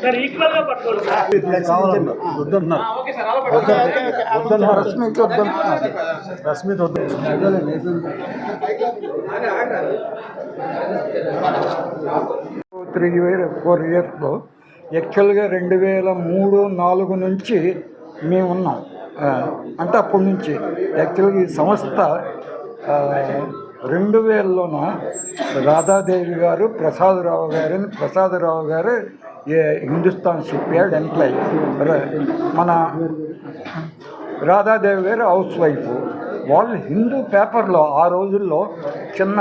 4 ఇయర్స్లో యాక్చువల్గా 2003-4 నుంచి మేము ఉన్నాం. అంటే అప్పటి నుంచి యాక్చువల్గా ఈ సంస్థ 2000లోన రాధాదేవి గారు ప్రసాదరావు గారు హిందుస్థాన్ షిప్ యార్డ్ ఎంప్లాయీ. మన రాధాదేవి గారు హౌస్ వైఫ్. వాళ్ళు హిందూ పేపర్లో ఆ రోజుల్లో చిన్న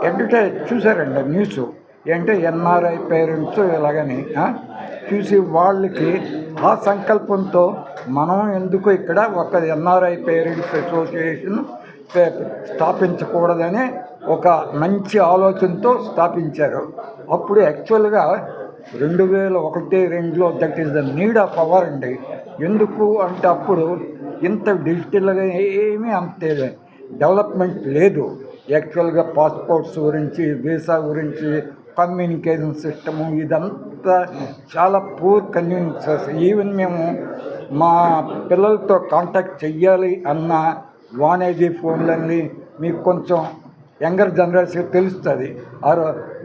అడ్వర్టైజ్ చూసారండి న్యూస్ ఏంటంటే ఎన్ఆర్ఐ పేరెంట్స్ ఇలాగని చూసి వాళ్ళకి ఆ సంకల్పంతో మనం ఎందుకు ఇక్కడ ఒక ఎన్ఆర్ఐ పేరెంట్స్ అసోసియేషన్ స్థాపించకూడదని ఒక మంచి ఆలోచనతో స్థాపించారు. అప్పుడు యాక్చువల్గా 2001-2లో that is the need of hour అండి. ఎందుకు అంటే అప్పుడు ఇంత డిజిటల్గా ఏమీ అంత డెవలప్మెంట్ లేదు. యాక్చువల్గా పాస్పోర్ట్స్ గురించి, వీసా గురించి, కమ్యూనికేషన్ సిస్టము ఇదంతా చాలా పూర్ కన్వీనియన్సెస్. ఈవెన్ మేము మా పిల్లలతో కాంటాక్ట్ చెయ్యాలి అన్న వానేజీ ఫోన్లన్నీ మీకు కొంచెం యంగర్ జనరేషన్ తెలుస్తుంది.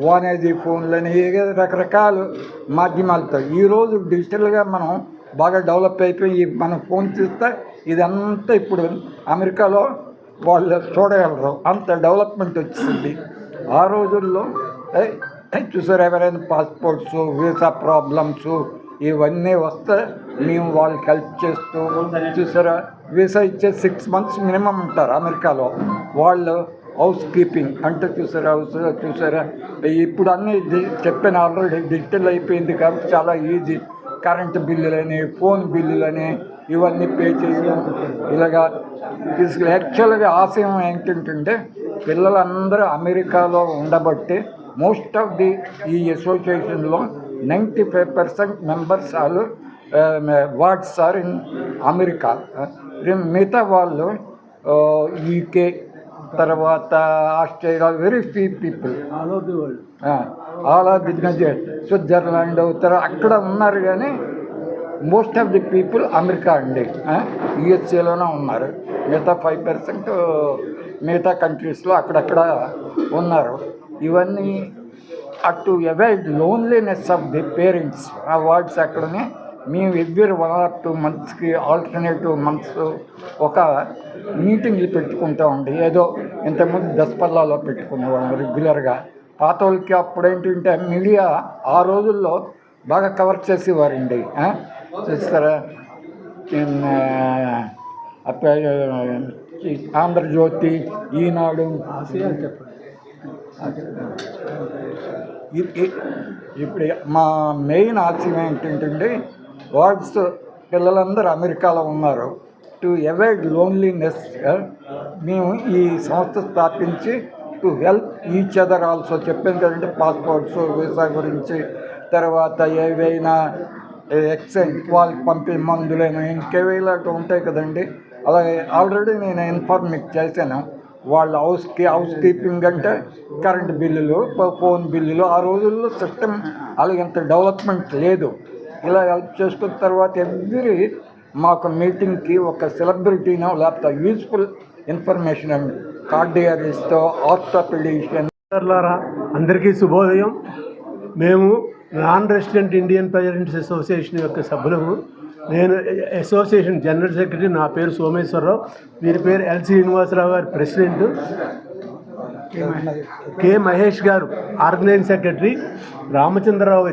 వానేజీ ఫోన్లని రకరకాల మాధ్యమాలతో ఈరోజు డిజిటల్గా మనం బాగా డెవలప్ అయిపోయి మనం ఫోన్ చూస్తే ఇదంతా ఇప్పుడు అమెరికాలో వాళ్ళు చూడగలరు, అంత డెవలప్మెంట్ వచ్చింది. ఆ రోజుల్లో చూసారు ఎవరైనా పాస్పోర్ట్స్, వీసా ప్రాబ్లమ్స్ ఇవన్నీ వస్తే మేము వాళ్ళకి హెల్ప్ చేస్తూ చూసారా. వీసా ఇచ్చే 6 months మినిమం ఉంటారు అమెరికాలో. వాళ్ళు హౌస్ కీపింగ్ అంటే చూసారా ఇప్పుడు అన్నీ చెప్పాను ఆల్రెడీ డిజిటల్ అయిపోయింది కాబట్టి చాలా ఈజీ. కరెంటు బిల్లులని, ఫోన్ బిల్లులని ఇవన్నీ పే చేయడం ఇలాగా తీసుకు. యాక్చువల్గా ఆశయం ఏంటంటే పిల్లలందరూ అమెరికాలో ఉండబట్టి మోస్ట్ ఆఫ్ ఈ అసోసియేషన్లో 95% మెంబర్స్ వాళ్ళు వార్డ్స్ ఆర్ ఇన్ అమెరికా. మిగతా వాళ్ళు యూకే, తర్వాత Australia, very few people all over the world, Switzerland అక్కడ ఉన్నారు. కానీ most of the people America అండి, యుఎస్ఏలోనే ఉన్నారు. మిగతా 5% మిగతా కంట్రీస్లో అక్కడక్కడ ఉన్నారు. ఇవన్నీ to avoid loneliness of the parents ఆ వార్డ్స్ అక్కడనే మేము ఎవ్రీ 1 or 2 monthsకి ఆల్టర్నేటివ్ మంత్స్ ఒక మీటింగ్లు పెట్టుకుంటామండి. ఏదో ఇంతకుముందు దసపల్లాలో పెట్టుకునేవాళ్ళం రెగ్యులర్గా. పాత వాళ్ళకి అప్పుడు ఏంటంటే మీడియా ఆ రోజుల్లో బాగా కవర్ చేసేవారండి. చూస్తారా ఆంధ్రజ్యోతి, ఈనాడు. ఇప్పుడు మా మెయిన్ ఆశయం ఏంటంటే వార్డ్స్ పిల్లలందరూ అమెరికాలో ఉన్నారు. టు అవాయిడ్ లోన్లీనెస్ మేము ఈ సంస్థ స్థాపించి to help each other also. చెప్పాను కదంటే పాస్పోర్ట్స్, వీసా గురించి, తర్వాత ఏవైనా ఎక్స్చేంజ్ వాళ్ళకి పంపే మందులైనా ఇంకేవైనా ఉంటాయి కదండి. అలాగే ఆల్రెడీ నేను ఇన్ఫార్మ్ చేశాను. వాళ్ళ హౌస్ కీపింగ్ అంటే కరెంట్ బిల్లులు, ఫోన్ బిల్లులు. ఆ రోజుల్లో సిస్టమ్ అలాగే అంత డెవలప్మెంట్ లేదు. ఇలా హెల్ప్ చేసుకున్న తర్వాత ఎవ్రీ మాకు మీటింగ్కి ఒక సెలబ్రిటీనో లేకపోతే యూజ్ఫుల్ ఇన్ఫర్మేషన్ అండి, కార్డియాలజిస్టో, ఆర్థోపెడిషియన్. అందరికీ శుభోదయం. మేము non resident Indian parents association యొక్క సభ్యులము. నేను అసోసియేషన్ జనరల్ సెక్రటరీ. నా పేరు సోమేశ్వరరావు. వీరి పేరు ఎల్ శ్రీనివాసరావు గారు ప్రెసిడెంట్, కె మహేష్ గారు ఆర్గనైజింగ్ సెక్రటరీ, రామచంద్రరావు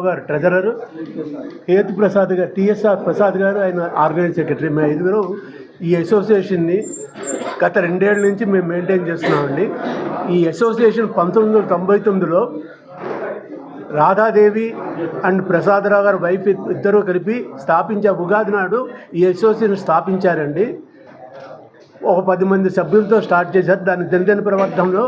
గారు ట్రెజరర్, హేతు ప్రసాద్ గారు, టిఎస్ఆర్ ప్రసాద్ గారు ఆయన ఆర్గనైజింగ్ సెక్రటరీ. మేము 5 ఈ అసోసియేషన్ని గత 2 ఏళ్ళ నుంచి మేము మెయింటైన్ చేస్తున్నామండి. ఈ అసోసియేషన్ 1999లో రాధాదేవి అండ్ ప్రసాదరావు గారు వైఫ్ ఇద్దరూ కలిపి స్థాపించే ఉగాది నాడు ఈ అసోసియేషన్ స్థాపించారండి. ఒక 10 మంది సభ్యులతో స్టార్ట్ చేశారు. దాని దినదిన ప్రవర్తనలో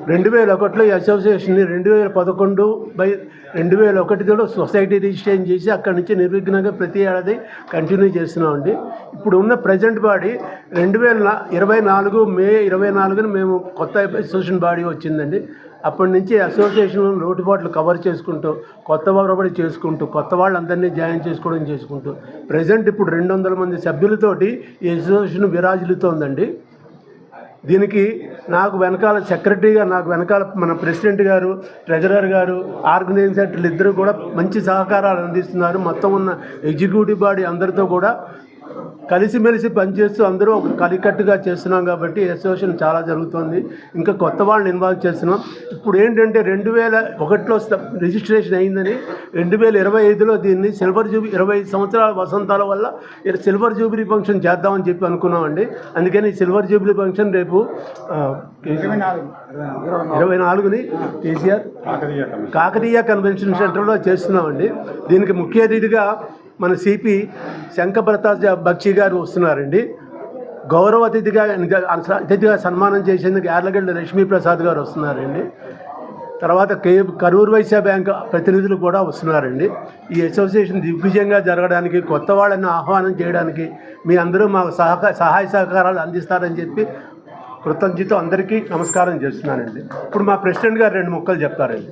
2001లో ఈ అసోసియేషన్ని 2011/2001లో సొసైటీ రిజిస్ట్రేషన్ చేసి అక్కడి నుంచి నిర్విఘ్నంగా ప్రతి ఏడాది కంటిన్యూ చేస్తున్నామండి. ఇప్పుడు ఉన్న ప్రజెంట్ బాడీ 2024 మే 24న మేము కొత్త అసోసియేషన్ బాడీ వచ్చిందండి. అప్పటి నుంచి అసోసియేషన్ లోటుపాట్లు కవర్ చేసుకుంటూ కొత్త ఒరబడి చేసుకుంటూ కొత్త వాళ్ళందరినీ జాయిన్ చేసుకుంటూ ప్రజెంట్ ఇప్పుడు 200 మంది సభ్యులతోటి ఈ అసోసియేషన్ విరాజిల్లుతోందండి. దీనికి నాకు వెనకాల సెక్రటరీగా నాకు వెనకాల మన ప్రెసిడెంట్ గారు, ట్రెజరర్ గారు, ఆర్గనైజింగ్ సెక్రటరీలు ఇద్దరు కూడా మంచి సహకారాలు అందిస్తున్నారు. మొత్తం ఉన్న ఎగ్జిక్యూటివ్ బాడీ అందరితో కూడా కలిసిమెలిసి పనిచేస్తూ అందరూ ఒక కలికట్టుగా చేస్తున్నాం కాబట్టి అసోసియేషన్ చాలా జరుగుతుంది. ఇంకా కొత్త వాళ్ళని ఇన్వాల్వ్ చేస్తున్నాం. ఇప్పుడు ఏంటంటే 2001లో రిజిస్ట్రేషన్ అయిందని 2025లో దీన్ని సిల్వర్ జూబిలీ 25 సంవత్సరాల వసంతాల వల్ల సిల్వర్ జూబిలీ ఫంక్షన్ చేద్దామని చెప్పి అనుకున్నామండి. అందుకని సిల్వర్ జూబిలీ ఫంక్షన్ రేపు 24ని కేసీఆర్ కాకతీయ కన్వెన్షన్ సెంటర్లో చేస్తున్నామండి. దీనికి ముఖ్య అతిథిగా మన సిపి శంకరప్రసాద్ బక్షి గారు వస్తున్నారండి. గౌరవ అతిథిగా సన్మానం చేసేందుకు యార్లగడ్డ లక్ష్మీప్రసాద్ గారు వస్తున్నారండి. తర్వాత కరూర్ వైశ్య బ్యాంక్ ప్రతినిధులు కూడా వస్తున్నారండి. ఈ అసోసియేషన్ దిగ్విజయంగా జరగడానికి, కొత్త వాళ్ళని ఆహ్వానం చేయడానికి మీ అందరూ మాకు సహాయ సహకారాలు అందిస్తారని చెప్పి కృతజ్ఞతతో అందరికీ నమస్కారం చేస్తున్నానండి. ఇప్పుడు మా ప్రెసిడెంట్ గారు 2 ముక్కలు చెప్తారండి.